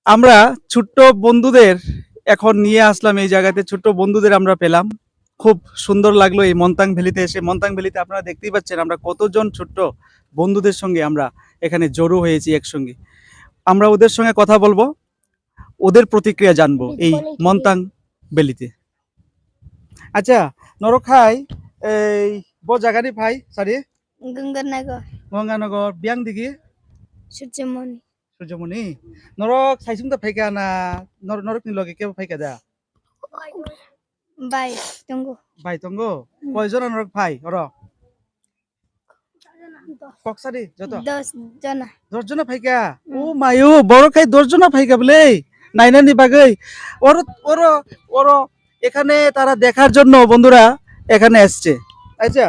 আমরা ছোট্ট বন্ধুদের এখন নিয়ে আসলাম এই জায়গাতে, ছোট্ট বন্ধুদের আমরা পেলাম, খুব সুন্দর লাগলো এই মন্তাং ভ্যালিতে এসে। মন্তাং ভ্যালিতে আপনারা দেখতেই পাচ্ছেন আমরা কতজন ছোট্ট বন্ধুদের সঙ্গে আমরা এখানে জড়ো হয়েছি একসঙ্গে। আমরা ওদের সঙ্গে কথা বলবো, ওদের প্রতিক্রিয়া জানবো এই মন্তাং ভ্যালিতে। আচ্ছা নরখাই এই ব জায়গানি ভাই সারি গঙ্গানগর বিয়াং দিকে সূর্যমণি নরক সাইসুম দা ফাইকা না নরক নি লগে কেউ ফাইকা দা ভাই তঙ্গ কয়জন নরক ভাই ওর কক্সারি যত 10 জন ফাইকা ও মায়ু বড় খাই 10 জন ফাইকা বলে নাইনানি বাগৈ ওর ওর ওর এখানে তারা দেখার জন্য বন্ধুরা এখানে আসছে। আচ্ছা